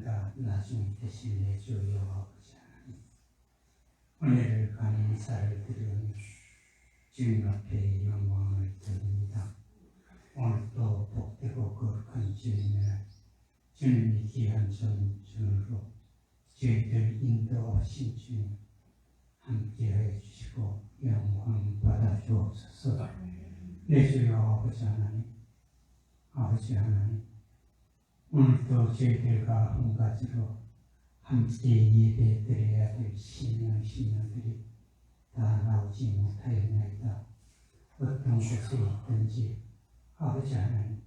지금과 나중 대신 내 주 여호와 아버지 하나님, 은혜를 가는 인사를 드리오니 주님 앞에 영광을 드립니다. 오늘도 복되고 거룩한 주님의 날, 주님이 귀한 전으로 저희들 인도하신 주님 함께해 주시고 영광 받아 주옵소서. 내 주 여호와 아버지 하나님, 아버지 하나님, 오늘도 저희들과 한 가지로 함께 예배 드려야 될 신령들이 다 나오지 못하였나이다. 어떤 곳에 있든지 아버지 하나님,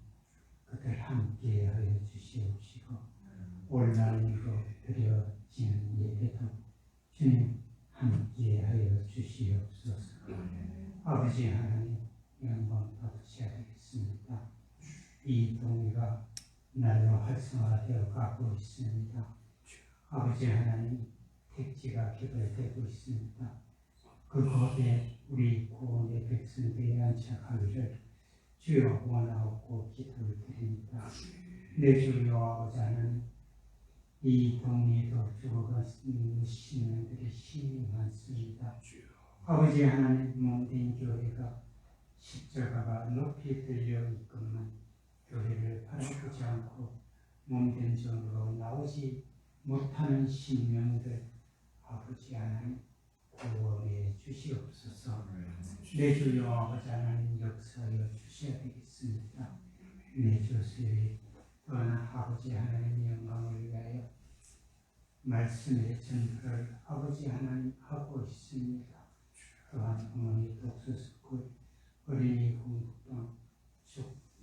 그들 함께 하여 주시옵시고 온라인으로 드려지는 예배도 주님 함께 하여 주시옵소서. 아버지 하나님, 영광 받으셔야 되겠습니다. 이 동의가 날로 활성화되어 가고 있습니다. 아버지 하나님, 택지가 개발되고 있습니다. 그곳에 우리 구원의 백성들이 안착하기를 주여 원하옵고 기도를 드립니다. 내 주 여호와 아버지 하나님, 이 동네에도 죽어가는 신령들이 심히 많습니다. 아버지 하나님, 몸된 교회가 십자가가 높이 들려 있건만 교회를 바라보지 않고 몸된 정으로 나오지 못하는 신령들, 아버지 하나님 구원해 주시옵소서. 내 주 여호와 아버지 하나님, 역사하여 주셔야 되겠습니다. 내 조수의 또한 아버지 하나님 영광을 위하여 말씀의 전도를 아버지 하나님 하고 있습니다. 또한 어머니 독서스쿨, 어린이 공부방,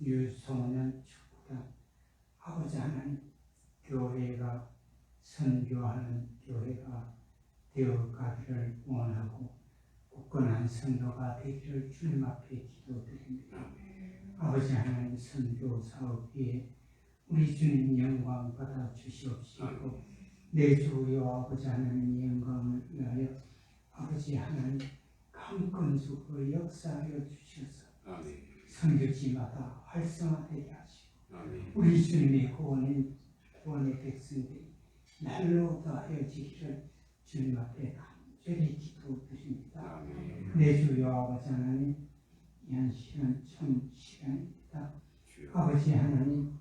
유소년 축구단, 아버지 하나님 교회가 선교하는 교회가 되어가기를 원하고 굳건한 선교가 되기를 주님 앞에 기도드립니다. 아버지 하나님, 선교 사업 위에 우리 주님 영광 받아 주시옵시고 내 주 여호와 아버지 하나님 영광을 위하여 아버지 하나님 강건수로 역사하여 주셔서 선교지마다 활성화되게 하시고 우리 주님의 구원의 백성들이 날로 더하여지기를 주님 앞에 간절히 기도드립니다. 내 주 여호와 아버지 하나님, 이 한 시간 참 시간입니다. 아버지 하나님,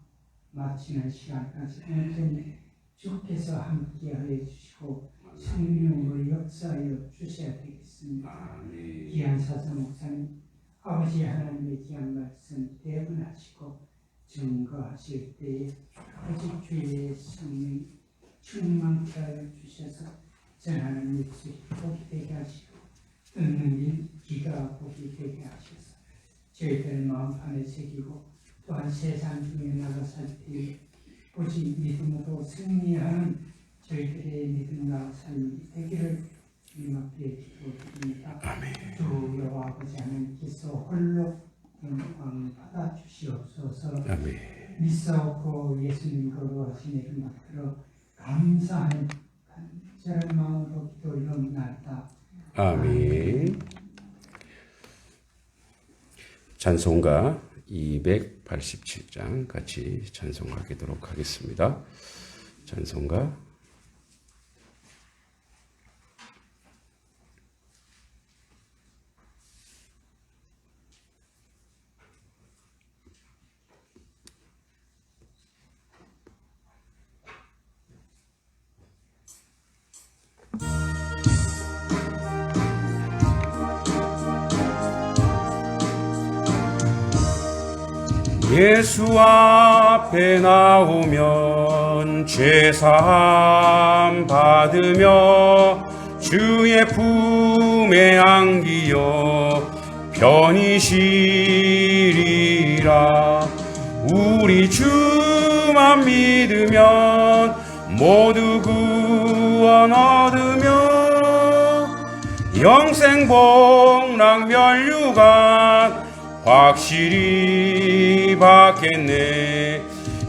마치는 시간까지 온전히 주께서 함께하여 주시고 성령으로 역사하여 주셔야 되겠습니다. 귀한 사사 목사님, 아버지 하나님의 귀한 말씀 대언하시고 증거하실 때에 아버지 주의 성령 충만케 하여 주셔서 전하는 입술이 복이 되게 하시고 듣는 귀가 복이 되게 하셔서 저희들 마음판에 새기고 또한 세상 중에 나가 살 때에 오직 믿음으로 승리하는 저희들의 믿음과 삶이 되기를 주님 앞에 기도드립니다. 주 여호와 아버지 하나님께서 홀로 영광 받아 주시옵소서. 믿사옵고 예수님 거룩하신 이름 받들어 감사하는 간절한 마음으로 기도드리옵나이다. 아멘. 찬송가 287장 같이 찬송하도록 하겠습니다. 찬송가 예수 앞에 나오면 죄사함 받으며 주의 품에 안기어 편히 쉬리라. 우리 주만 믿으면 모두 구원 얻으며 영생 복락 면류관 확실히 받겠네.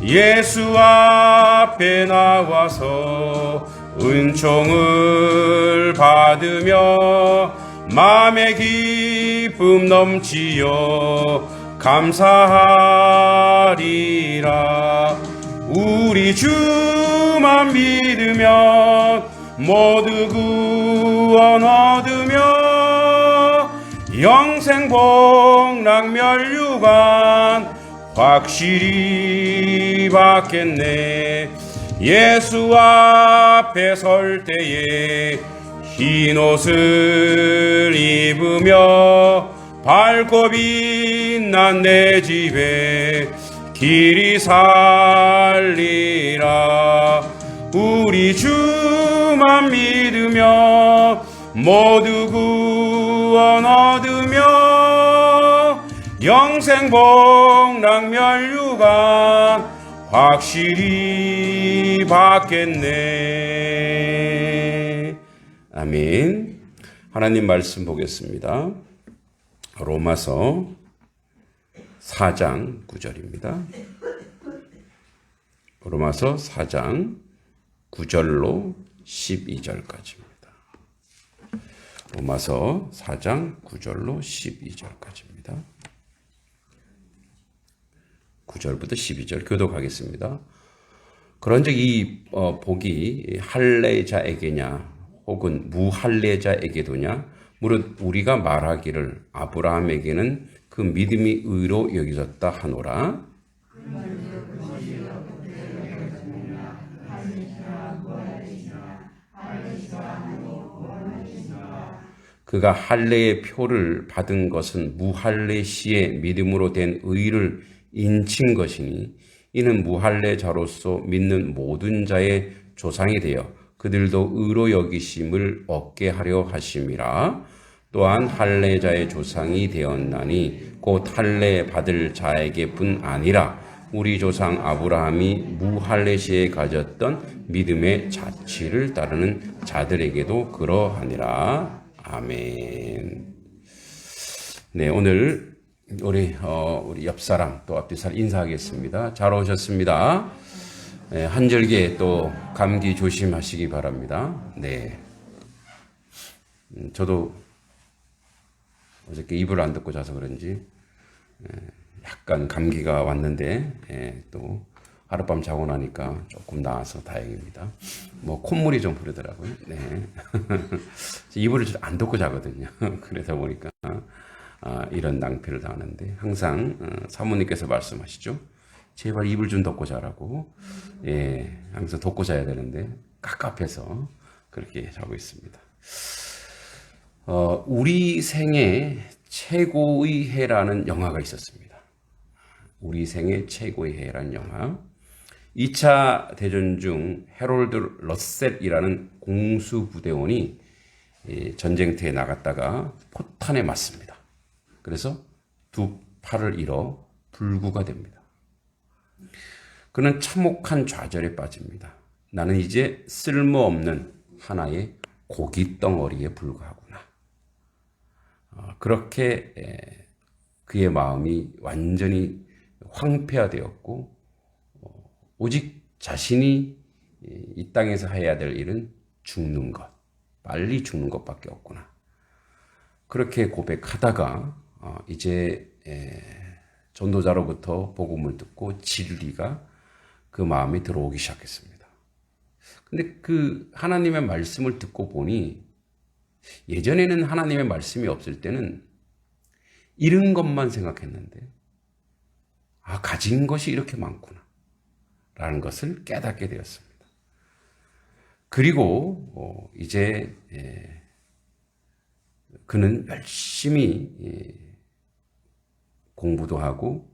예수 앞에 나와서 은총을 받으며 마음의 기쁨 넘치어 감사하리라. 우리 주만 믿으면 모두 구원 얻으며 영생 복락 멸류관 확실히 받겠네. 예수 앞에 설 때에 흰 옷을 입으며 밝고 빛난 내 집에 길이 살리라. 우리 주만 믿으며 모두 구원 얻으며 영생 복락 멸류관 확실히 받겠네. 아멘. 하나님 말씀 보겠습니다. 로마서 4장 9절입니다. 로마서 4장 9절로 12절까지입니다. 로마서 4장 9절로 12절까지입니다. 9절부터 12절 교독하겠습니다. 그런즉 이 복이 할례자에게냐 혹은 무할례자에게도냐 무릇 우리가 말하기를 아브라함에게는 그 믿음이 의로 여겨졌다 하노라. 그가 할례의 표를 받은 것은 무할례 시에 믿음으로 된 의를 인친 것이니 이는 무할례자로서 믿는 모든 자의 조상이 되어 그들도 의로 여기심을 얻게 하려 하심이라. 또한 할례자의 조상이 되었나니 곧 할례 받을 자에게뿐 아니라 우리 조상 아브라함이 무할례 시에 가졌던 믿음의 자취를 따르는 자들에게도 그러하니라. 아멘. 네, 오늘 우리 옆사람 또 앞뒤 사람 인사하겠습니다. 잘 오셨습니다. 네, 한절기에 또 감기 조심하시기 바랍니다. 네, 저도 어저께 이불 안 덮고 자서 그런지 약간 감기가 왔는데 또 하룻밤 자고 나니까 조금 나아서 다행입니다. 뭐 콧물이 좀 흐르더라고요. 네. 이불을 안 덮고 자거든요. 그러다 보니까 이런 낭패를 당하는데 항상 사모님께서 말씀하시죠. 제발 이불 좀 덮고 자라고. 예, 항상 덮고 자야 되는데 깝깝해서 그렇게 자고 있습니다. 우리 생애 최고의 해라는 영화가 있었습니다. 우리 생애 최고의 해라는 영화. 2차 대전 중 해롤드 러셀이라는 공수부대원이 전쟁터에 나갔다가 포탄에 맞습니다. 그래서 두 팔을 잃어 불구가 됩니다. 그는 참혹한 좌절에 빠집니다. 나는 이제 쓸모없는 하나의 고깃덩어리에 불과하구나. 그렇게 그의 마음이 완전히 황폐화되었고 오직 자신이 이 땅에서 해야 될 일은 죽는 것, 빨리 죽는 것밖에 없구나. 그렇게 고백하다가 이제 전도자로부터 복음을 듣고 진리가 그 마음에 들어오기 시작했습니다. 근데 그 하나님의 말씀을 듣고 보니 예전에는 하나님의 말씀이 없을 때는 잃은 것만 생각했는데 가진 것이 이렇게 많구나 라는 것을 깨닫게 되었습니다. 그리고 이제 그는 열심히 공부도 하고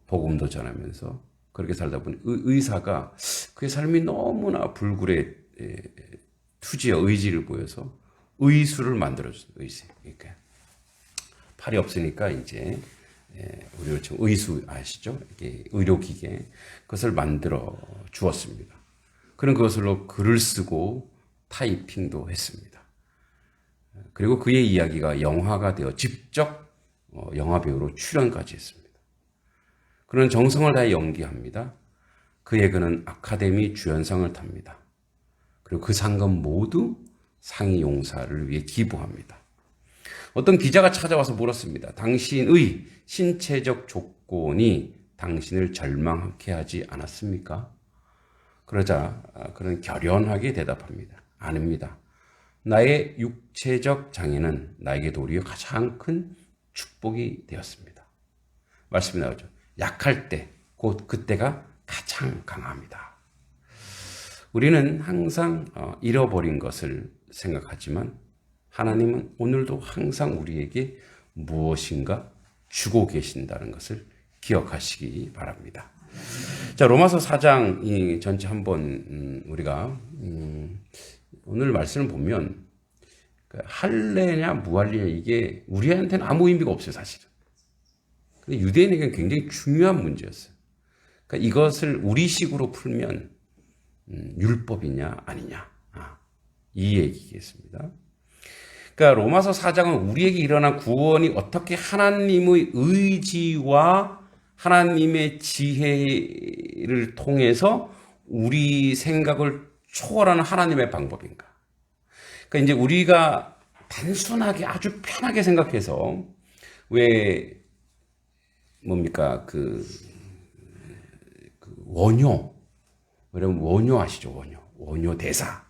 복음도 전하면서 그렇게 살다 보니 의사가 그의 삶이 너무나 불굴의 투지와 의지를 보여서 의수를 만들어줬어요. 의수. 그러니까 팔이 없으니까 이제 우리가 지금 의수 아시죠? 이게 의료기계 그것을 만들어 주었습니다. 그는 그것으로 글을 쓰고 타이핑도 했습니다. 그리고 그의 이야기가 영화가 되어 직접 영화배우로 출연까지 했습니다. 그는 정성을 다해 연기합니다. 그는 아카데미 주연상을 탑니다. 그리고 그 상금 모두 상이 용사를 위해 기부합니다. 어떤 기자가 찾아와서 물었습니다. 당신의 신체적 조건이 당신을 절망케 하지 않았습니까? 그러자 그는 결연하게 대답합니다. 아닙니다. 나의 육체적 장애는 나에게 도리어 가장 큰 축복이 되었습니다. 말씀이 나오죠. 약할 때, 곧 그때가 가장 강합니다. 우리는 항상 잃어버린 것을 생각하지만 하나님은 오늘도 항상 우리에게 무엇인가 주고 계신다는 것을 기억하시기 바랍니다. 자, 로마서 4장 이 전체 한번 우리가 오늘 말씀을 보면 할례냐 무할례냐 이게 우리한테는 아무 의미가 없어요, 사실은. 근데 유대인에게는 굉장히 중요한 문제였어요. 그러니까 이것을 우리식으로 풀면 율법이냐 아니냐 이 얘기겠습니다. 그러니까 로마서 4장은 우리에게 일어난 구원이 어떻게 하나님의 의지와 하나님의 지혜를 통해서 우리 생각을 초월하는 하나님의 방법인가. 그러니까 이제 우리가 단순하게 아주 편하게 생각해서 왜 뭡니까 그 원효, 여러분 원효 아시죠? 원효 대사.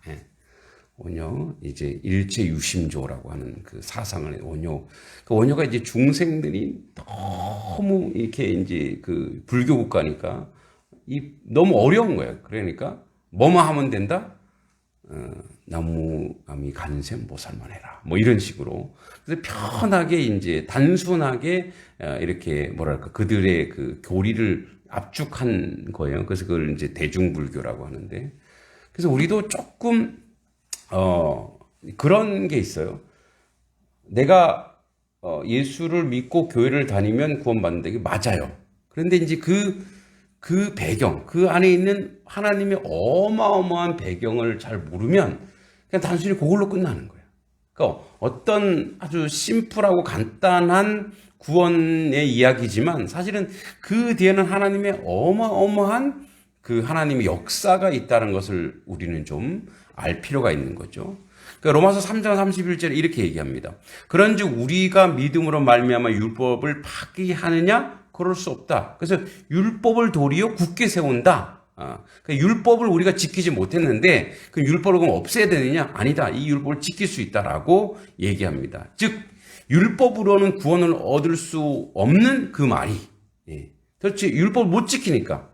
원효 이제 일체유심조라고 하는 그 사상을 원효. 그 원효가 이제 중생들이 너무 이렇게 이제 그 불교 국가니까 너무 어려운 거예요. 그러니까 뭐만 하면 된다. 나무 아미 간셈 보살만 해라. 뭐 이런 식으로. 그래서 편하게 이제 단순하게 이렇게 뭐랄까 그들의 그 교리를 압축한 거예요. 그래서 그걸 이제 대중불교라고 하는데. 그래서 우리도 조금 그런 게 있어요. 내가 예수를 믿고 교회를 다니면 구원받는다. 이게 맞아요. 그런데 이제 그 배경, 그 안에 있는 하나님의 어마어마한 배경을 잘 모르면 그냥 단순히 그걸로 끝나는 거예요. 그러니까 어떤 아주 심플하고 간단한 구원의 이야기지만 사실은 그 뒤에는 하나님의 어마어마한 그 하나님의 역사가 있다는 것을 우리는 좀 알 필요가 있는 거죠. 그러니까 로마서 3장 31절에 이렇게 얘기합니다. 그런즉 우리가 믿음으로 말미암아 율법을 파기하느냐? 그럴 수 없다. 그래서 율법을 도리어 굳게 세운다. 그러니까 율법을 우리가 지키지 못했는데 그 율법을 그럼 없애야 되느냐? 아니다. 이 율법을 지킬 수 있다라고 얘기합니다. 즉 율법으로는 구원을 얻을 수 없는 그 말이 그렇지 율법을 못 지키니까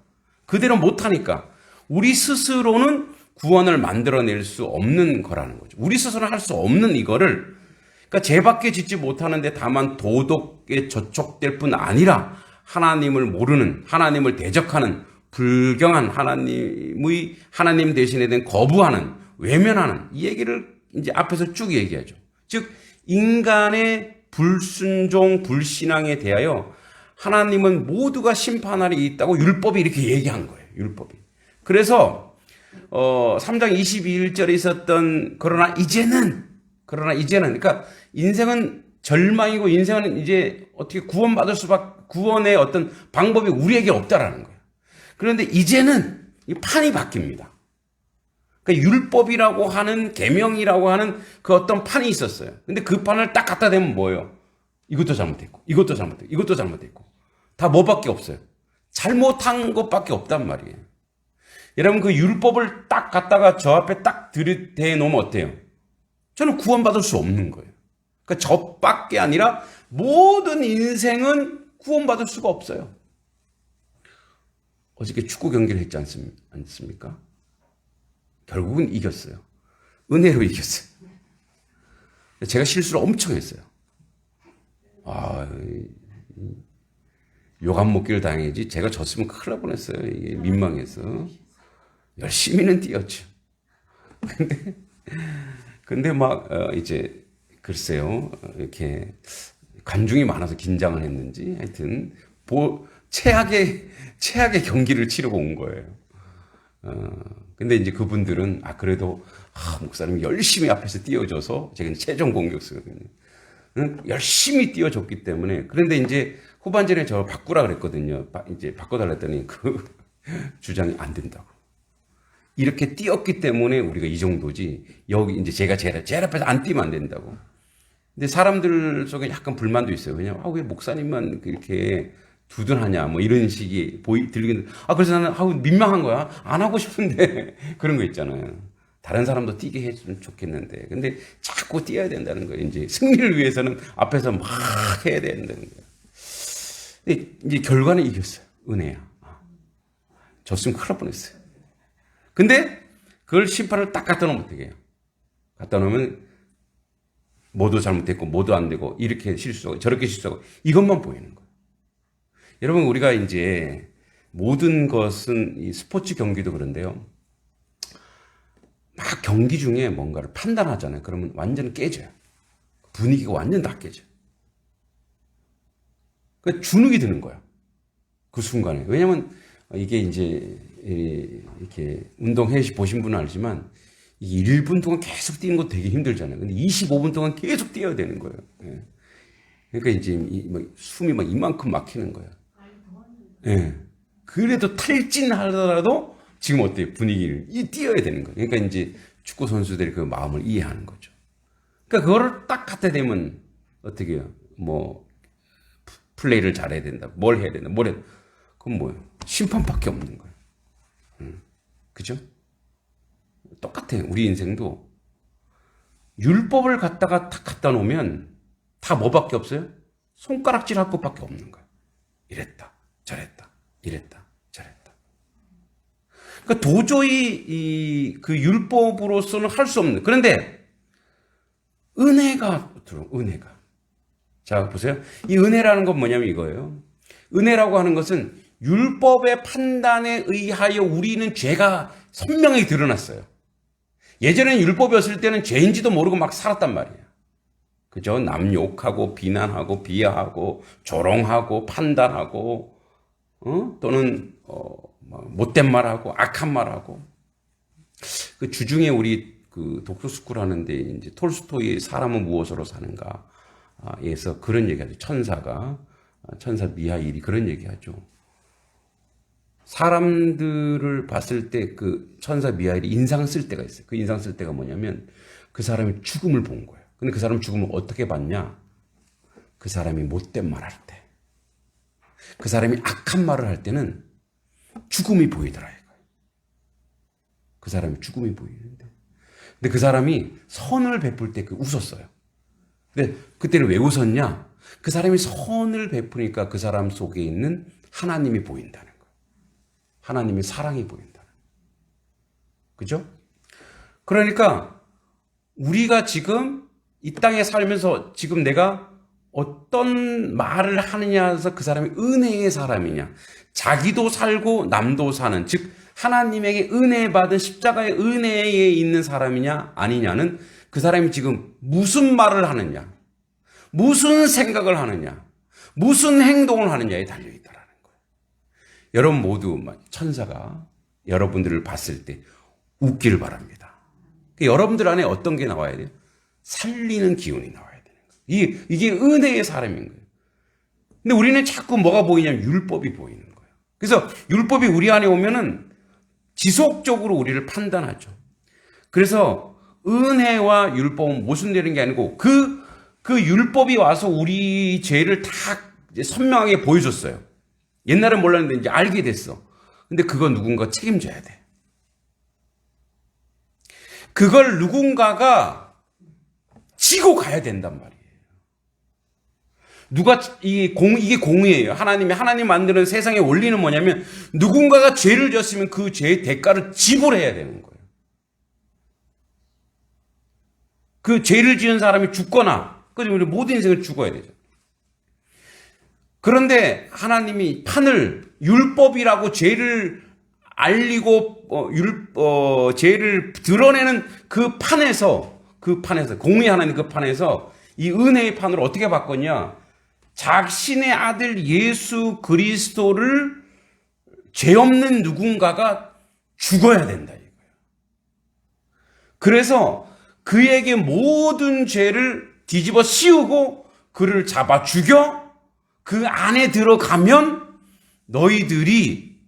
그대로 못하니까 우리 스스로는 구원을 만들어낼 수 없는 거라는 거죠. 우리 스스로는 할 수 없는 이거를 그러니까 죄밖에 짓지 못하는데 다만 도덕에 저촉될 뿐 아니라 하나님을 모르는 하나님을 대적하는 불경한 하나님 대신에 대한 거부하는 외면하는 이 얘기를 이제 앞에서 쭉 얘기하죠. 즉 인간의 불순종 불신앙에 대하여 하나님은 모두가 심판하리 있다고 율법이 이렇게 얘기한 거예요. 율법이. 그래서 3장 22절에 있었던 그러나 이제는 그러니까 인생은 절망이고 인생은 이제 어떻게 구원받을 수밖에 구원의 어떤 방법이 우리에게 없다라는 거예요. 그런데 이제는 이 판이 바뀝니다. 그러니까 율법이라고 하는 계명이라고 하는 그 어떤 판이 있었어요. 근데 그 판을 딱 갖다 대면 뭐예요? 이것도 잘못됐고 이것도 잘못됐고 이것도 잘못됐고 다 뭐밖에 없어요. 잘못한 것밖에 없단 말이에요. 여러분 그 율법을 딱 갖다가 저 앞에 딱 들이대 놓으면 어때요? 저는 구원받을 수 없는 거예요. 그러니까 저밖에 아니라 모든 인생은 구원받을 수가 없어요. 어저께 축구 경기를 했지 않습니까? 결국은 이겼어요. 은혜로 이겼어요. 제가 실수를 엄청 했어요. 욕 안 먹기를 다행이지 제가 졌으면 큰일 날 뻔했어요. 이게 민망해서. 열심히는 뛰었죠. 근데 막 이제 글쎄요 이렇게 관중이 많아서 긴장을 했는지 하여튼 최악의 경기를 치르고 온 거예요. 근데 이제 그분들은 그래도 목사님이 열심히 앞에서 뛰어줘서 제가 최종 공격수거든요. 열심히 뛰어줬기 때문에 그런데 이제 후반전에 저 바꾸라 그랬거든요. 이제 바꿔달라 했더니 그 주장이 안 된다고. 이렇게 뛰었기 때문에 우리가 이 정도지 여기 이제 제가 제일 앞에서 안 뛰면 안 된다고. 근데 사람들 속에 약간 불만도 있어요. 왜냐면 왜 목사님만 이렇게 두둔하냐 뭐 이런 식이 들리긴 그래서 나는 하고 민망한 거야. 안 하고 싶은데 그런 거 있잖아요. 다른 사람도 뛰게 해주면 좋겠는데 근데 자꾸 뛰어야 된다는 거예요. 이제 승리를 위해서는 앞에서 막 해야 된다는 거예요. 근데 이제 결과는 이겼어요. 은혜야. 졌으면 큰일 날 뻔했어요. 근데 그걸 심판을 딱 갖다 놓으면 어떻게 해요? 갖다 놓으면 뭐도 잘못됐고 뭐도 안 되고 이렇게 실수하고 저렇게 실수하고 이것만 보이는 거예요. 여러분 우리가 이제 모든 것은 이 스포츠 경기도 그런데요. 막 경기 중에 뭔가를 판단하잖아요. 그러면 완전 깨져요. 분위기가 완전 다 깨져요. 그러니까 주눅이 드는 거예요. 그 순간에. 왜냐면 이게 이제 이렇게 운동회 보신 분은 알지만 이게 1분 동안 계속 뛰는 거 되게 힘들잖아요. 근데 25분 동안 계속 뛰어야 되는 거예요. 예. 그러니까 이제 숨이 막 이만큼 막히는 거예요. 예. 그래도 탈진하더라도 지금 어때요? 분위기를 뛰어야 되는 거예요. 그러니까 이제 축구 선수들이 그 마음을 이해하는 거죠. 그러니까 그거를 딱 갖다 대면 어떻게 해요? 뭐 플레이를 잘해야 된다. 뭘 해야 된다. 뭘 해야 된다. 그건 뭐예요? 심판밖에 없는 거예요. 그죠? 똑같아요. 우리 인생도 율법을 갖다가 탁 갖다 놓으면 다 뭐밖에 없어요? 손가락질 할 것밖에 없는 거예요. 이랬다, 저랬다, 이랬다, 저랬다. 그러니까 도저히 그 율법으로서는 할 수 없는. 그런데 은혜가 들어. 은혜가. 자 보세요. 이 은혜라는 건 뭐냐면 이거예요. 은혜라고 하는 것은 율법의 판단에 의하여 우리는 죄가 선명하게 드러났어요. 예전에는 율법이었을 때는 죄인지도 모르고 막 살았단 말이에요. 그죠? 남 욕하고 비난하고 비하하고 조롱하고 판단하고 또는 못된 말하고 악한 말하고. 그 주중에 우리 그 독서스쿨 하는데 이제 톨스토이의 사람은 무엇으로 사는가에서 그런 얘기하죠. 천사 미하일이 그런 얘기하죠. 사람들을 봤을 때 그 천사 미하일이 인상 쓸 때가 있어요. 그 인상 쓸 때가 뭐냐면 그 사람이 죽음을 본 거예요. 근데 그 사람 죽음을 어떻게 봤냐? 그 사람이 못된 말 할 때, 그 사람이 악한 말을 할 때는 죽음이 보이더라 이거예요. 그 사람이 죽음이 보이는데, 근데 그 사람이 선을 베풀 때 웃었어요. 근데 그때는 왜 웃었냐? 그 사람이 선을 베푸니까 그 사람 속에 있는 하나님이 보인다는 거예요. 하나님의 사랑이 보인다는 거예요. 그죠? 그러니까 우리가 지금 이 땅에 살면서 지금 내가 어떤 말을 하느냐에서 그 사람이 은혜의 사람이냐, 자기도 살고 남도 사는, 즉 하나님에게 은혜 받은 십자가의 은혜에 있는 사람이냐 아니냐는 그 사람이 지금 무슨 말을 하느냐, 무슨 생각을 하느냐, 무슨 행동을 하느냐에 달려있다라는 거예요. 여러분 모두 천사가 여러분들을 봤을 때 웃기를 바랍니다. 여러분들 안에 어떤 게 나와야 돼요? 살리는 기운이 나와야 되는 거예요. 이게 은혜의 사람인 거예요. 근데 우리는 자꾸 뭐가 보이냐면 율법이 보이는 거예요. 그래서 율법이 우리 안에 오면은 지속적으로 우리를 판단하죠. 그래서 은혜와 율법은 모순되는 게 아니고 그 율법이 와서 우리 죄를 다 선명하게 보여줬어요. 옛날엔 몰랐는데 이제 알게 됐어. 근데 그거 누군가 책임져야 돼. 그걸 누군가가 지고 가야 된단 말이에요. 이게 공의예요. 하나님 만드는 세상의 원리는 뭐냐면 누군가가 죄를 졌으면 그 죄의 대가를 지불해야 되는 거예요. 그 죄를 지은 사람이 죽거나, 그래서 우리 모든 인생을 죽어야 되죠. 그런데 하나님이 율법이라고 죄를 알리고 죄를 드러내는 그 판에서 공의 하나님 그 판에서 이 은혜의 판으로 어떻게 바꿨냐? 자신의 아들 예수 그리스도를 죄 없는 누군가가 죽어야 된다 이거예요. 그래서 그에게 모든 죄를 뒤집어 씌우고 그를 잡아 죽여 그 안에 들어가면 너희들이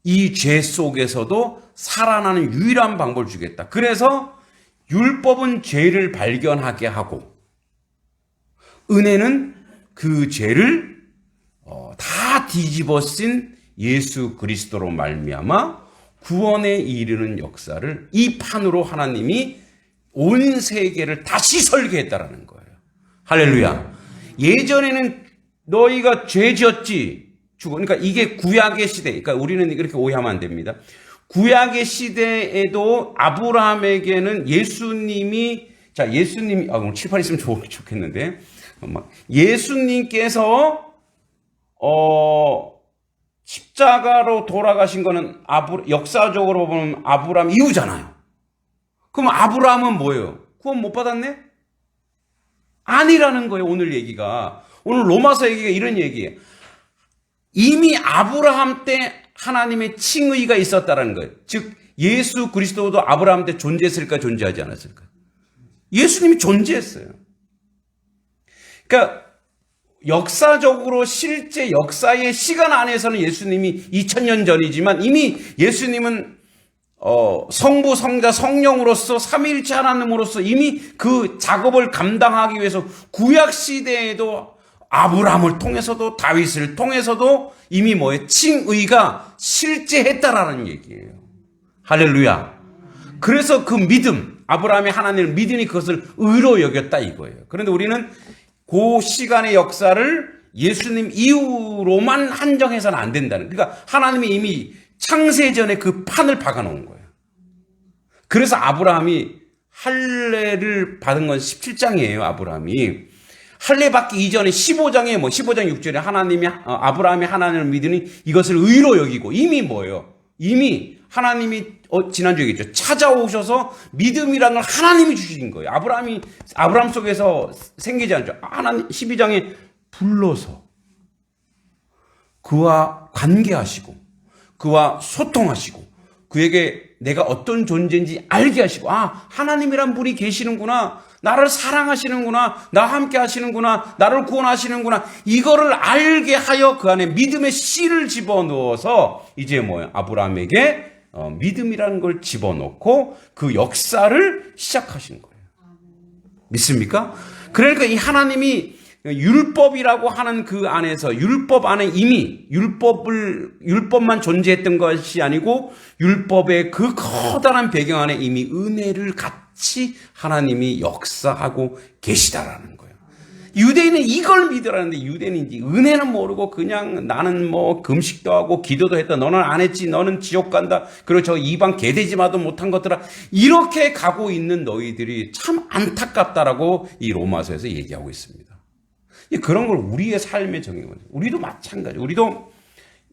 이 죄 속에서도 살아나는 유일한 방법을 주겠다. 그래서 율법은 죄를 발견하게 하고 은혜는 그 죄를 다 뒤집어 쓴 예수 그리스도로 말미암아 구원에 이르는 역사를 이 판으로 하나님이 온 세계를 다시 설계했다라는 거예요. 할렐루야. 예전에는 너희가 죄 지었지 죽어. 그러니까 이게 구약의 시대. 그러니까 우리는 이렇게 오해하면 안 됩니다. 구약의 시대에도 아브라함에게는 예수님이 오늘 칠판 있으면 좋겠는데 예수님께서 십자가로 돌아가신 거는 역사적으로 보면 아브라함 이후잖아요. 그럼 아브라함은 뭐예요? 구원 못 받았네? 아니라는 거예요. 오늘 얘기가. 오늘 로마서 얘기가 이런 얘기예요. 이미 아브라함 때 하나님의 칭의가 있었다라는 거예요. 즉 예수 그리스도도 아브라함 때 존재했을까 존재하지 않았을까? 예수님이 존재했어요. 그러니까 역사적으로 실제 역사의 시간 안에서는 예수님이 2000년 전이지만 이미 예수님은 성부, 성자, 성령으로서 삼위일체 하나님으로서 이미 그 작업을 감당하기 위해서 구약 시대에도 아브라함을 통해서도 다윗을 통해서도 이미 칭의가 실제했다라는 얘기예요. 할렐루야. 그래서 그 믿음, 아브라함이 하나님을 믿으니 그것을 의로 여겼다 이거예요. 그런데 우리는 그 시간의 역사를 예수님 이후로만 한정해서는 안 된다는. 그러니까 하나님이 이미 창세전에 그 판을 박아놓은 거예요. 그래서 아브라함이 할례를 받은 건 17장이에요. 아브라함이. 할례 받기 이전에 15장에 15장 6절에 아브라함이 하나님을 믿으니 이것을 의로 여기고 이미 뭐예요? 이미 하나님이 지난주에 얘기했죠. 찾아오셔서 믿음이라는 걸 하나님이 주신 거예요. 아브라함 속에서 생기지 않죠. 하나님 12장에 불러서 그와 관계하시고 그와 소통하시고 그에게 내가 어떤 존재인지 알게 하시고 하나님이란 분이 계시는구나. 나를 사랑하시는구나. 나와 함께 하시는구나. 나를 구원하시는구나. 이거를 알게 하여 그 안에 믿음의 씨를 집어넣어서 이제 아브라함에게 믿음이라는 걸 집어넣고 그 역사를 시작하신 거예요. 믿습니까? 그러니까 이 하나님이 율법이라고 하는 그 안에서 율법 안에 이미 율법만 존재했던 것이 아니고 율법의 그 커다란 배경 안에 이미 은혜를 같이 하나님이 역사하고 계시다라는 거예요. 유대인은 이걸 믿으라는데 유대인인지 은혜는 모르고 그냥 나는 금식도 하고 기도도 했다. 너는 안 했지. 너는 지옥 간다. 그리고 저 이방 개돼지마도 못한 것들아. 이렇게 가고 있는 너희들이 참 안타깝다라고 이 로마서에서 얘기하고 있습니다. 그런 걸 우리의 삶에 적용해요. 우리도 마찬가지. 우리도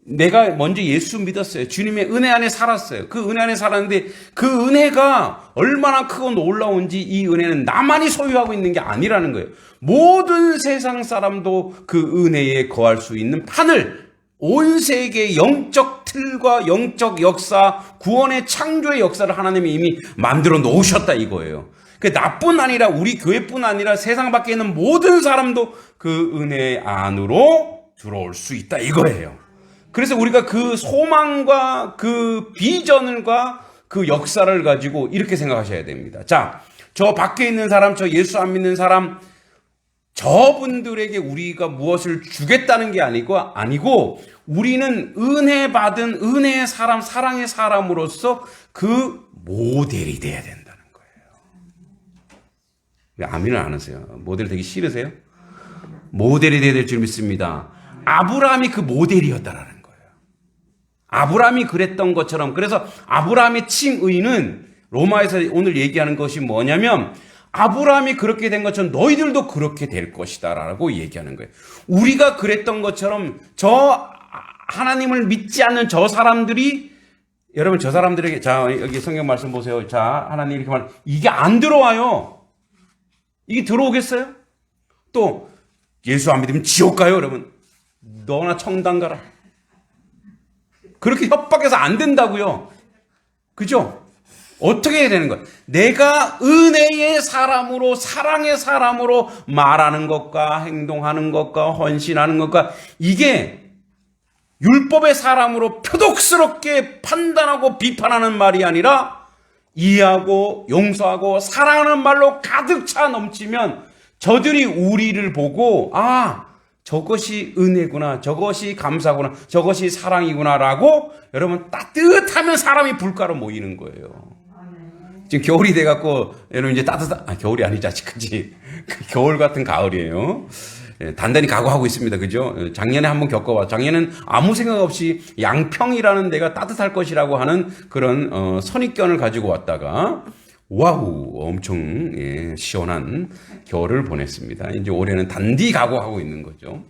내가 먼저 예수 믿었어요. 주님의 은혜 안에 살았어요. 그 은혜 안에 살았는데 그 은혜가 얼마나 크고 놀라운지 이 은혜는 나만이 소유하고 있는 게 아니라는 거예요. 모든 세상 사람도 그 은혜에 거할 수 있는 판을 온 세계의 영적 틀과 영적 역사, 구원의 창조의 역사를 하나님이 이미 만들어 놓으셨다 이거예요. 나뿐 아니라 우리 교회뿐 아니라 세상 밖에 있는 모든 사람도 그 은혜 안으로 들어올 수 있다 이거예요. 그래서 우리가 그 소망과 그 비전과 그 역사를 가지고 이렇게 생각하셔야 됩니다. 자, 저 밖에 있는 사람, 저 예수 안 믿는 사람, 저분들에게 우리가 무엇을 주겠다는 게 아니고 우리는 은혜 받은 은혜의 사람, 사랑의 사람으로서 그 모델이 돼야 된다. 왜 아멘을 안 하세요? 모델 되기 싫으세요? 모델이 돼야 될 줄 믿습니다. 아브라함이 그 모델이었다라는 거예요. 아브라함이 그랬던 것처럼. 그래서 아브라함의 칭의는 로마에서 오늘 얘기하는 것이 뭐냐면 아브라함이 그렇게 된 것처럼 너희들도 그렇게 될 것이다 라고 얘기하는 거예요. 우리가 그랬던 것처럼 저 하나님을 믿지 않는 저 사람들이 여러분 저 사람들에게 자 여기 성경 말씀 보세요. 자 하나님 이렇게 이게 안 들어와요. 이게 들어오겠어요? 또 예수 안 믿으면 지옥 가요, 여러분. 너나 청당 가라. 그렇게 협박해서 안 된다고요. 그죠? 어떻게 해야 되는 거야? 내가 은혜의 사람으로 사랑의 사람으로 말하는 것과 행동하는 것과 헌신하는 것과 이게 율법의 사람으로 표독스럽게 판단하고 비판하는 말이 아니라 이해하고 용서하고 사랑하는 말로 가득 차 넘치면 저들이 우리를 보고 저것이 은혜구나, 저것이 감사구나, 저것이 사랑이구나라고 여러분 따뜻하면 사람이 불가로 모이는 거예요. 지금 겨울이 돼갖고 여러분 이제 겨울이 아니지 아직까지 겨울 같은 가을이에요. 단단히 각오하고 있습니다. 그죠? 작년에 한번 겪어봐. 작년엔 아무 생각 없이 양평이라는 데가 따뜻할 것이라고 하는 그런 선입견을 가지고 왔다가 와우 엄청 시원한 겨울을 보냈습니다. 이제 올해는 단디 각오하고 있는 거죠.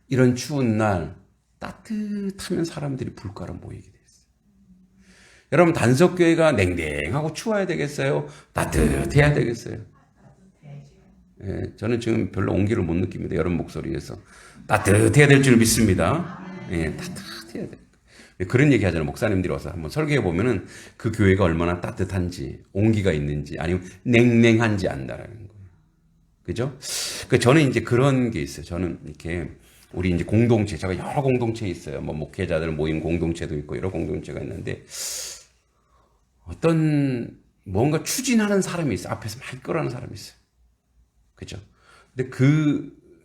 이런 추운 날 따뜻하면 사람들이 불가로 모이게 됐어요. 여러분 단석교회가 냉랭하고 추워야 되겠어요? 따뜻해야 되겠어요? 저는 지금 별로 온기를 못 느낍니다. 여러분 목소리에서 따뜻해야 될 줄 믿습니다. 따뜻해야 돼. 그런 얘기 하잖아요. 목사님들이 와서 한번 설교해 보면은 그 교회가 얼마나 따뜻한지, 온기가 있는지, 아니면 냉랭한지 안다라는 거예요. 그죠? 저는 이제 그런 게 있어요. 저는 이렇게 우리 이제 공동체, 제가 여러 공동체 있어요. 뭐 목회자들 모임 공동체도 있고 여러 공동체가 있는데 어떤 뭔가 추진하는 사람이 있어요. 앞에서 막 이끌어가는 사람이 있어요. 그죠? 근데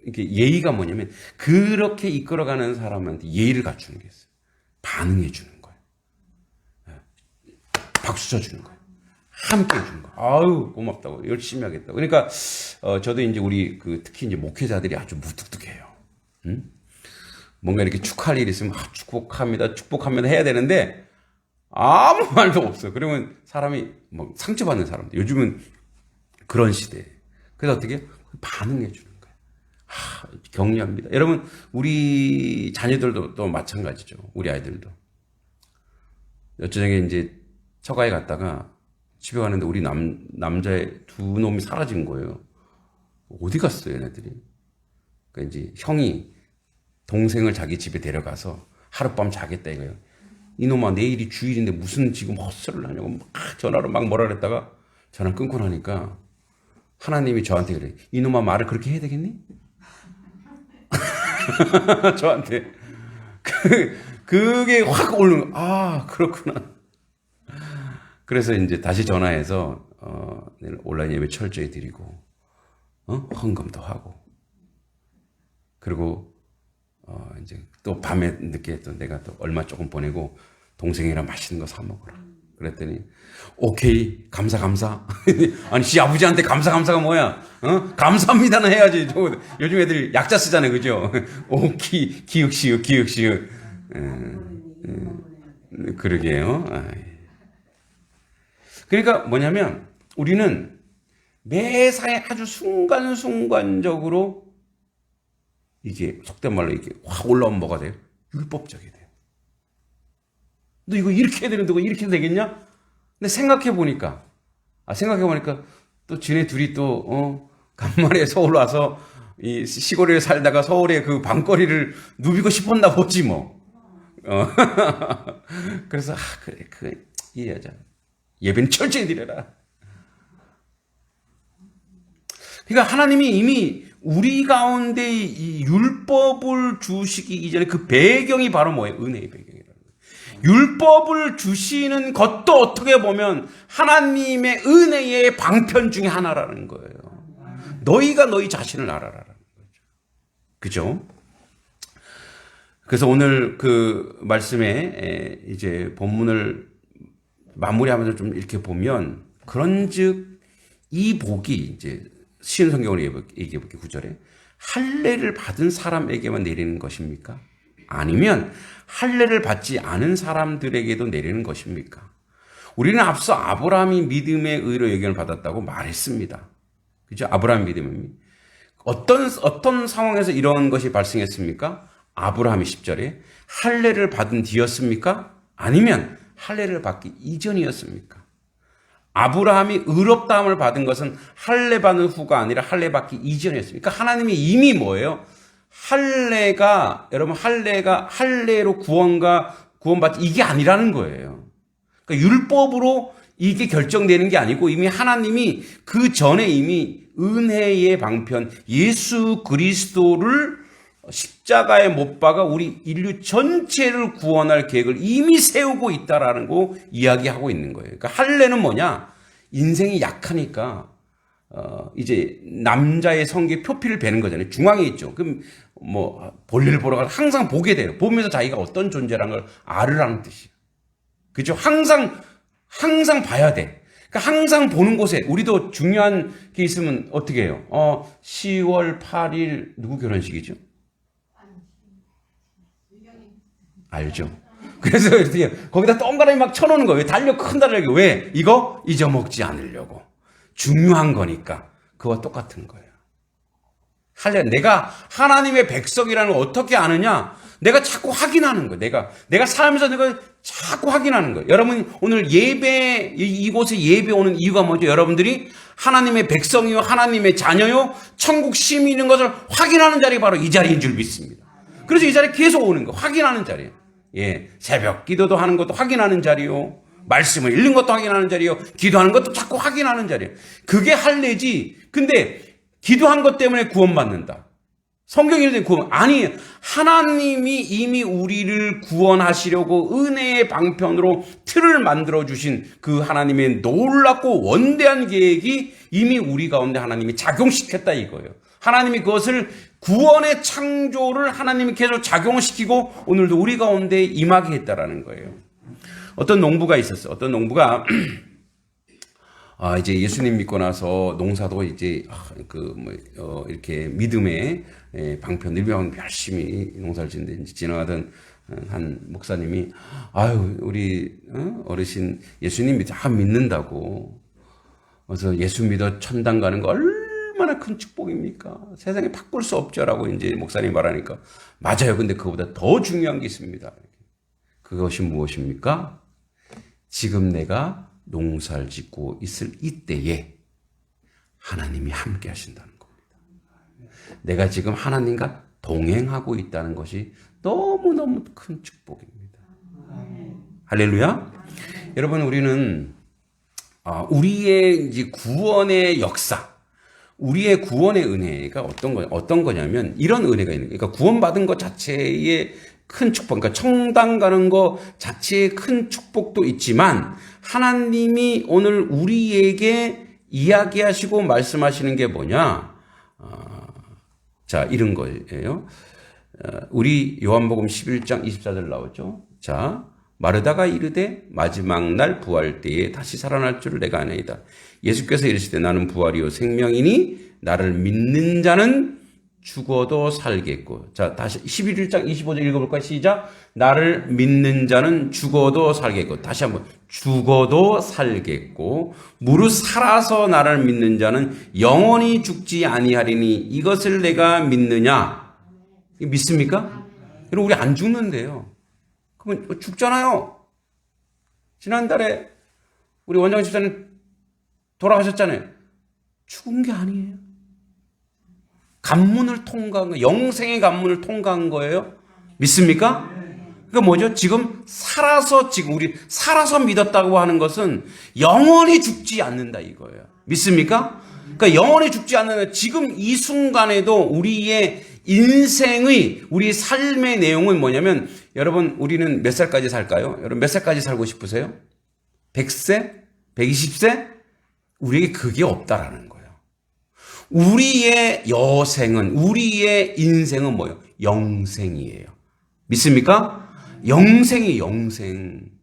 이게 예의가 뭐냐면 그렇게 이끌어가는 사람한테 예의를 갖추는 게 있어요. 반응해 주는 거예요. 박수 쳐주는 거예요. 함께 해주는 거예요. 아유, 고맙다고. 열심히 하겠다고. 그러니까, 저도 이제 우리 특히 이제 목회자들이 아주 무뚝뚝해요. 뭔가 이렇게 축하할 일이 있으면, 축복합니다. 축복합니다. 해야 되는데, 아무 말도 없어요. 그러면 사람이 뭐 상처받는 사람들. 요즘은 그런 시대예요. 그래서 어떻게? 반응해 주는 거예요. 격려합니다. 여러분, 우리 자녀들도 또 마찬가지죠. 우리 아이들도. 어쩌저게 이제 처가에 갔다가 집에 가는데 우리 남자의 두 놈이 사라진 거예요. 어디 갔어요, 얘네들이? 그러니까 이제 형이 동생을 자기 집에 데려가서 하룻밤 자겠다 이거예요. 이놈아, 내일이 주일인데 무슨 지금 헛소리를 하냐고 막 전화로 막 뭐라 그랬다가 전화 끊고 나니까 하나님이 저한테 그래. 이놈아, 말을 그렇게 해야 되겠니? 저한테. 그게 확 오르는, 그렇구나. 그래서 이제 다시 전화해서, 온라인 예배 철저히 드리고, 헌금도 하고, 그리고, 이제 또 밤에 늦게 또 내가 또 얼마 조금 보내고, 동생이랑 맛있는 거 사 먹어라. 그랬더니, 오케이, 감사. 아니, 지 아버지한테 감사가 뭐야? 감사합니다는 해야지. 요즘 애들 약자 쓰잖아요. 그죠? 기윽시윽. 그러게요. 그러니까 뭐냐면, 우리는 매사에 아주 순간순간적으로 이게 속된 말로 이렇게 확 올라오면 뭐가 돼요? 율법적이 돼요. 너 이거 이렇게 해야 되는데 이렇게 해도 되겠냐? 근데 생각해보니까 또 지네 둘이 또, 간만에 서울 와서 이 시골에 살다가 서울의 그 밤거리를 누비고 싶었나 보지 뭐. 그래서, 그래, 이해하자. 예배는 철저히 드려라. 그러니까 하나님이 이미 우리 가운데 이 율법을 주시기 이전에 그 배경이 바로 뭐예요? 은혜의 배경이라는 거예요. 율법을 주시는 것도 어떻게 보면 하나님의 은혜의 방편 중에 하나라는 거예요. 너희가 너희 자신을 알아라라는 거죠. 그죠? 그래서 오늘 그 말씀에 이제 본문을 마무리하면서 좀 이렇게 보면 그런즉 이 복이 이제 쉬운 성경으로 얘기해 볼게요. 9절에 할례를 받은 사람에게만 내리는 것입니까? 아니면 할례를 받지 않은 사람들에게도 내리는 것입니까? 우리는 앞서 아브라함이 믿음의 의로 예견을 받았다고 말했습니다. 그죠? 아브라함 믿음이 어떤 상황에서 이런 것이 발생했습니까? 아브라함이 10절에 할례를 받은 뒤였습니까? 아니면 할례를 받기 이전이었습니까? 아브라함이 의롭다함을 받은 것은 할례 받은 후가 아니라 할례 받기 이전이었습니까? 그러니까 하나님이 이미 뭐예요? 여러분 할례로 구원받지 이게 아니라는 거예요. 그러니까 율법으로 이게 결정되는 게 아니고 이미 하나님이 그 전에 이미 은혜의 방편 예수 그리스도를 십자가에 못 박아 우리 인류 전체를 구원할 계획을 이미 세우고 있다라는 거 이야기하고 있는 거예요. 그러니까 할례는 뭐냐? 인생이 약하니까 이제 남자의 성기에 표피를 베는 거잖아요. 중앙에 있죠. 그럼 뭐 볼일을 보러 가서 항상 보게 돼요. 보면서 자기가 어떤 존재라는 걸 알으라는 뜻이에요. 그죠? 항상 봐야 돼. 그러니까 항상 보는 곳에 우리도 중요한 게 있으면 어떻게 해요? 10월 8일 누구 결혼식이죠? 알죠? 그래서 이렇게 거기다 동그라미 막 쳐놓는 거예요. 큰 달력이. 왜? 이거 잊어먹지 않으려고. 중요한 거니까. 그와 똑같은 거예요. 내가 하나님의 백성이라는 걸 어떻게 아느냐? 내가 자꾸 확인하는 거예요. 내가 살면서 내가 자꾸 확인하는 거예요. 여러분, 오늘 이곳에 예배 오는 이유가 뭐죠? 여러분들이 하나님의 백성이요, 하나님의 자녀요, 천국 시민인 것을 확인하는 자리가 바로 이 자리인 줄 믿습니다. 그래서 이 자리에 계속 오는 거예요. 확인하는 자리예요. 예, 새벽 기도도 하는 것도 확인하는 자리요. 말씀을 읽는 것도 확인하는 자리요. 기도하는 것도 자꾸 확인하는 자리예요. 그게 할례지. 근데 기도한 것 때문에 구원받는다. 성경이 이렇게 구원 아니에요. 하나님이 이미 우리를 구원하시려고 은혜의 방편으로 틀을 만들어 주신 그 하나님의 놀랍고 원대한 계획이 이미 우리 가운데 하나님이 작용시켰다 이거예요. 하나님이 그것을 구원의 창조를 하나님이 계속 작용시키고 오늘도 우리 가운데 임하게 했다라는 거예요. 어떤 농부가 있었어. 어떤 농부가 이제 예수님 믿고 나서 농사도 이제 이렇게 믿음의 방편을 열심히 농사를 짓는데 지나가던 한 목사님이 우리 어르신 예수님 믿는다고. 그래서 예수 믿어 천당 가는 거 얼마나 큰 축복입니까? 세상에 바꿀 수 없죠라고 이제 목사님이 말하니까 맞아요. 근데 그거보다 더 중요한 게 있습니다. 그것이 무엇입니까? 지금 내가 농사를 짓고 있을 이때에 하나님이 함께 하신다는 겁니다. 내가 지금 하나님과 동행하고 있다는 것이 너무너무 큰 축복입니다. 할렐루야. 여러분, 우리는 우리의 이제 구원의 역사, 우리의 구원의 은혜가 어떤 거냐면 이런 은혜가 있는 거예요. 그러니까 구원받은 것 자체의 큰 축복, 그러니까 청당 가는 것 자체의 큰 축복도 있지만 하나님이 오늘 우리에게 이야기하시고 말씀하시는 게 뭐냐? 자, 이런 거예요. 우리 요한복음 11장 24절 나오죠. 자, 마르다가 이르되 마지막 날 부활 때에 다시 살아날 줄을 내가 아나이다. 예수께서 이르시되 나는 부활이요 생명이니 나를 믿는 자는 죽어도 살겠고. 자, 다시 11장 25절 읽어볼까요? 시작. 나를 믿는 자는 죽어도 살겠고. 다시 한번. 죽어도 살겠고 무릇 살아서 나를 믿는 자는 영원히 죽지 아니하리니 이것을 내가 믿느냐? 믿습니까? 여러분, 우리 안 죽는데요. 그러면 죽잖아요. 지난달에 우리 원장 집사님 돌아가셨잖아요. 죽은 게 아니에요. 관문을 통과한 거, 영생의 관문을 통과한 거예요. 믿습니까? 그러니까 뭐죠? 지금 우리 살아서 믿었다고 하는 것은 영원히 죽지 않는다 이거예요. 믿습니까? 그러니까 영원히 죽지 않는다. 지금 이 순간에도 우리의 인생의, 우리 삶의 내용은 뭐냐면, 여러분, 우리는 몇 살까지 살까요? 여러분, 몇 살까지 살고 싶으세요? 100세? 120세? 우리에게 그게 없다라는 거예요. 우리의 여생은, 우리의 인생은 뭐예요? 영생이에요. 믿습니까? 영생이 영생.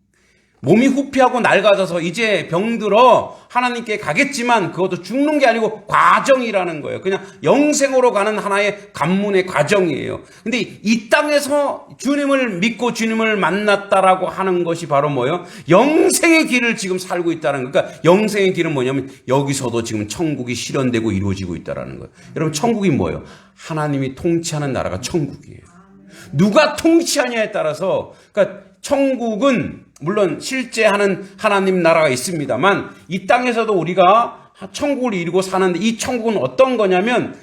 몸이 후피하고 낡아져서 이제 병들어 하나님께 가겠지만 그것도 죽는 게 아니고 과정이라는 거예요. 그냥 영생으로 가는 하나의 관문의 과정이에요. 근데 이 땅에서 주님을 믿고 주님을 만났다라고 하는 것이 바로 뭐예요? 영생의 길을 지금 살고 있다는 거예요. 그러니까 영생의 길은 뭐냐면 여기서도 지금 천국이 실현되고 이루어지고 있다는 거예요. 여러분, 천국이 뭐예요? 하나님이 통치하는 나라가 천국이에요. 누가 통치하냐에 따라서, 그러니까 천국은 물론 실제 하는 하나님 나라가 있습니다만 이 땅에서도 우리가 천국을 이루고 사는데 이 천국은 어떤 거냐면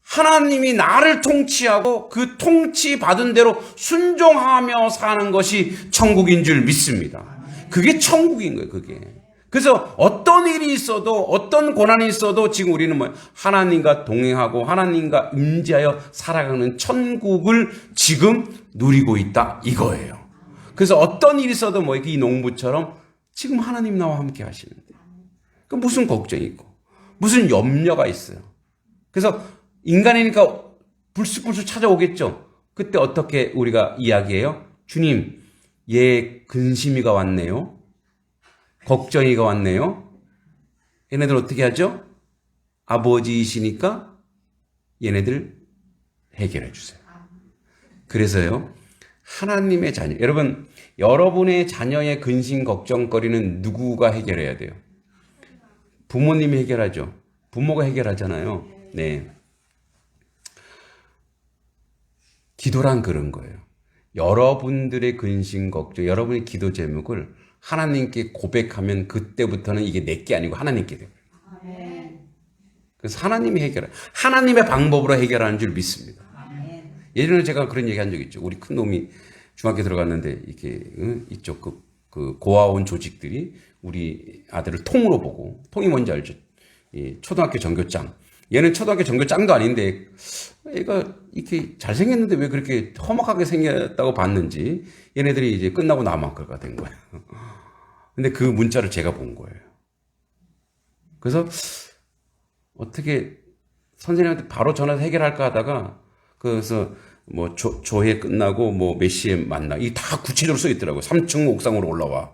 하나님이 나를 통치하고 그 통치받은 대로 순종하며 사는 것이 천국인 줄 믿습니다. 그게 천국인 거예요, 그게. 그래서 어떤 일이 있어도 어떤 고난이 있어도 지금 우리는 뭐예요? 하나님과 동행하고 하나님과 임재하여 살아가는 천국을 지금 누리고 있다 이거예요. 그래서 어떤 일이 있어도 이 농부처럼 지금 하나님 나와 함께 하시는데 그 무슨 걱정이 있고 무슨 염려가 있어요. 그래서 인간이니까 불쑥불쑥 찾아오겠죠. 그때 어떻게 우리가 이야기해요? 주님, 얘 근심이가 왔네요. 걱정이가 왔네요. 얘네들 어떻게 하죠? 아버지이시니까 얘네들 해결해 주세요. 그래서요, 하나님의 자녀, 여러분, 여러분의 자녀의 근심 걱정거리는 누구가 해결해야 돼요? 부모님이 해결하죠. 부모가 해결하잖아요. 네. 기도란 그런 거예요. 여러분들의 근심 걱정, 여러분의 기도 제목을 하나님께 고백하면 그때부터는 이게 내게 아니고 하나님께 돼요. 그래서 하나님이 해결해. 하나님의 방법으로 해결하는 줄 믿습니다. 예전에 제가 그런 얘기 한 적 있죠. 우리 큰 놈이 중학교 들어갔는데 이렇게 이쪽 그 고아원 조직들이 우리 아들을 통으로 보고, 통이 뭔지 알죠? 이 초등학교 전교장. 얘는 초등학교 전교장도 아닌데 얘가 이렇게 잘생겼는데 왜 그렇게 험악하게 생겼다고 봤는지 얘네들이 이제 끝나고 남학교가 된 거예요. 근데 그 문자를 제가 본 거예요. 그래서 어떻게 선생님한테 바로 전화해서 해결할까 하다가 그래서 뭐 조회 끝나고 뭐 몇 시에 만나 이 다 구체적으로 써 있더라고요. 3층 옥상으로 올라와.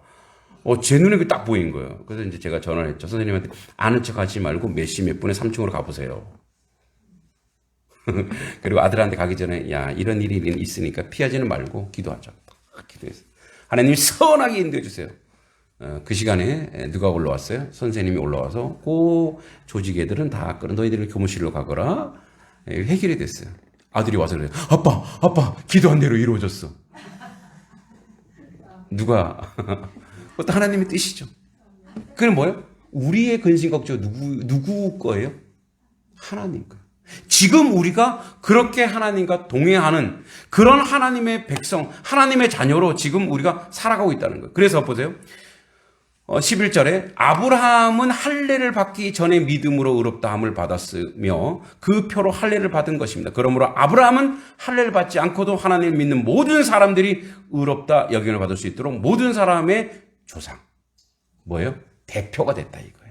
제 눈에 그 딱 보인 거예요. 그래서 이제 제가 전화를 했죠. 선생님한테 아는 척 하지 말고 몇 시 몇 분에 3층으로 가보세요. 그리고 아들한테 가기 전에 야 이런 일이 있으니까 피하지는 말고 기도하자. 기도했어요. 하나님이 선하게 인도해 주세요. 그 시간에 누가 올라왔어요? 선생님이 올라와서 그 조직 애들은 다 끌어 너희들은 교무실로 가거라. 해결이 됐어요. 아들이 와서 그래요. 아빠 기도한 대로 이루어졌어. 누가? 그것도 하나님의 뜻이죠. 그건 뭐예요? 우리의 근심 걱정 누구 거예요? 하나님 거예요. 지금 우리가 그렇게 하나님과 동행하는 그런 하나님의 백성, 하나님의 자녀로 지금 우리가 살아가고 있다는 거예요. 그래서 보세요. 11절에 아브라함은 할례를 받기 전에 믿음으로 의롭다함을 받았으며 그 표로 할례를 받은 것입니다. 그러므로 아브라함은 할례를 받지 않고도 하나님을 믿는 모든 사람들이 의롭다 여김을 받을 수 있도록 모든 사람의 조상. 뭐예요? 대표가 됐다 이거예요.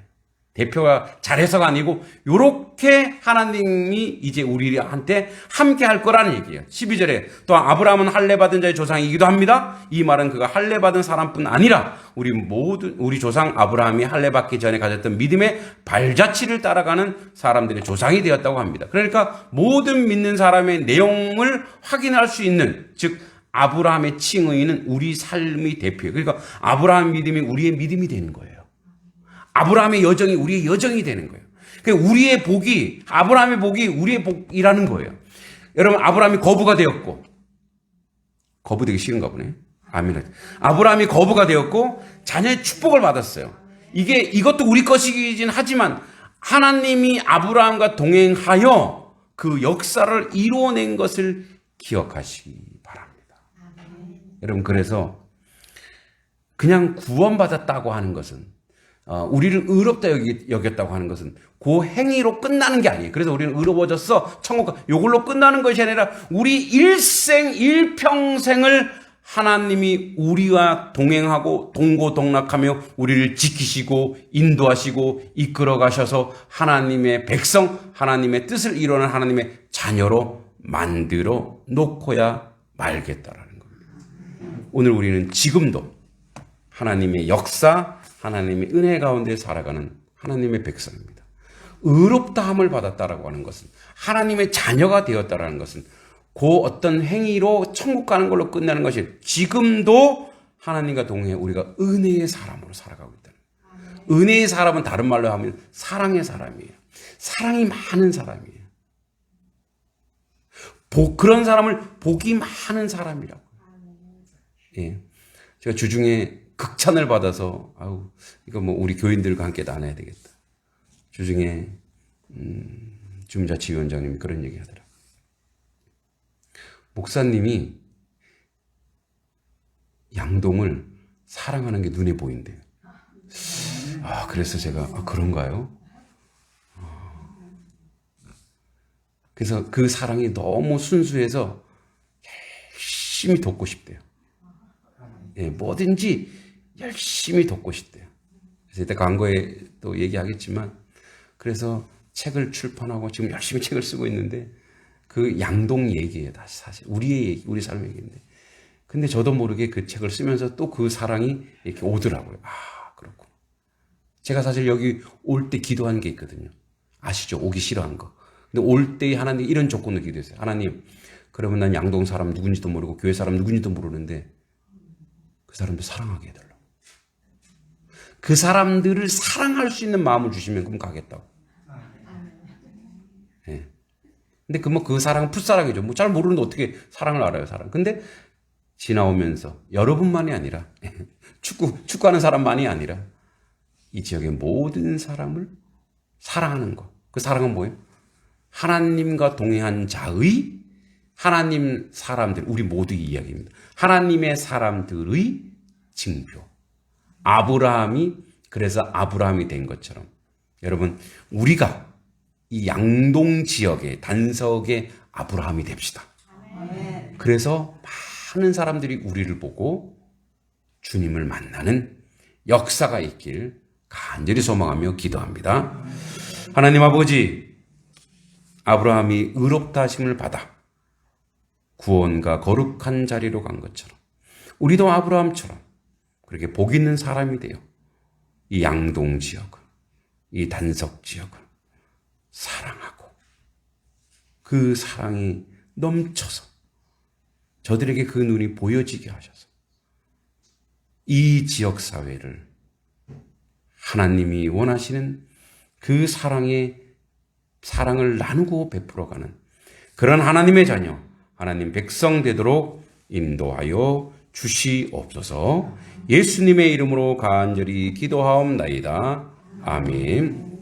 대표가 잘해서가 아니고 요렇게 하나님이 이제 우리한테 함께 할 거라는 얘기예요. 12절에 또한 아브라함은 할례 받은 자의 조상이기도 합니다. 이 말은 그가 할례 받은 사람뿐 아니라 우리 조상 아브라함이 할례 받기 전에 가졌던 믿음의 발자취를 따라가는 사람들의 조상이 되었다고 합니다. 그러니까 모든 믿는 사람의 내용을 확인할 수 있는, 즉 아브라함의 칭의는 우리 삶의 대표예요. 그러니까 아브라함 믿음이 우리의 믿음이 되는 거예요. 아브라함의 여정이 우리의 여정이 되는 거예요. 그러니까 우리의 복이, 아브라함의 복이 우리의 복이라는 거예요. 여러분, 아브라함이 거부가 되었고, 거부되기 싫은가 보네. 아멘. 아브라함이 거부가 되었고, 자녀의 축복을 받았어요. 이것도 우리 것이긴 하지만, 하나님이 아브라함과 동행하여 그 역사를 이루어낸 것을 기억하시기 바랍니다. 여러분, 그래서 그냥 구원받았다고 하는 것은, 우리를 의롭다 여겼다고 하는 것은 그 행위로 끝나는 게 아니에요. 그래서 우리는 의로워졌어. 천국 요걸로 끝나는 것이 아니라 우리 일생 일평생을 하나님이 우리와 동행하고 동고동락하며 우리를 지키시고 인도하시고 이끌어 가셔서 하나님의 백성, 하나님의 뜻을 이루는 하나님의 자녀로 만들어 놓고야 말겠다라는 겁니다. 오늘 우리는 지금도 하나님의 역사, 하나님의 은혜 가운데 살아가는 하나님의 백성입니다. 의롭다함을 받았다라고 하는 것은, 하나님의 자녀가 되었다라는 것은 그 어떤 행위로 천국 가는 걸로 끝나는 것이 지금도 하나님과 동행해 우리가 은혜의 사람으로 살아가고 있다는 거예요. 은혜의 사람은 다른 말로 하면 사랑의 사람이에요. 사랑이 많은 사람이에요. 그런 사람을 복이 많은 사람이라고. 예. 제가 주중에 극찬을 받아서 이거 뭐 우리 교인들과 함께 나눠야 되겠다. 주중에 주민자치위원장님이 그런 얘기 하더라고요. 목사님이 양동을 사랑하는 게 눈에 보인대요. 그래서 제가 그런가요? 그래서 그 사랑이 너무 순수해서 열심히 돕고 싶대요. 예, 뭐든지 열심히 돕고 싶대요. 그래서 이따 광고에 또 얘기하겠지만 그래서 책을 출판하고 지금 열심히 책을 쓰고 있는데 그 양동 얘기예요. 다시 사실 우리의 얘기, 우리 삶의 얘기인데. 근데 저도 모르게 그 책을 쓰면서 또 그 사랑이 이렇게 오더라고요. 아, 그렇구나. 제가 사실 여기 올 때 기도한 게 있거든요. 아시죠? 오기 싫어한 거. 근데 올 때 하나님 이런 조건을 기도했어요. 하나님, 그러면 난 양동 사람 누군지도 모르고 교회 사람 누군지도 모르는데 그 사람들 사랑하게 해달라고. 그 사람들을 사랑할 수 있는 마음을 주시면 그럼 가겠다고. 예. 근데 그 사랑은 풋사랑이죠. 뭐 잘 모르는데 어떻게 사랑을 알아요, 사랑. 근데 지나오면서 여러분만이 아니라 축구하는 사람만이 아니라 이 지역의 모든 사람을 사랑하는 것. 그 사랑은 뭐예요? 하나님과 동행한 자의 하나님 사람들, 우리 모두의 이야기입니다. 하나님의 사람들의 징표. 아브라함이 그래서 아브라함이 된 것처럼 여러분 우리가 이 양동 지역의 단석의 아브라함이 됩시다. 그래서 많은 사람들이 우리를 보고 주님을 만나는 역사가 있길 간절히 소망하며 기도합니다. 하나님 아버지, 아브라함이 의롭다 하심을 받아 구원과 거룩한 자리로 간 것처럼 우리도 아브라함처럼 그렇게 복 있는 사람이 되어 이 양동 지역을, 이 단석 지역을 사랑하고 그 사랑이 넘쳐서 저들에게 그 눈이 보여지게 하셔서 이 지역 사회를 하나님이 원하시는 그 사랑을 나누고 베풀어가는 그런 하나님의 자녀, 하나님 백성 되도록 인도하여 주시옵소서. 예수님의 이름으로 간절히 기도하옵나이다. 아멘.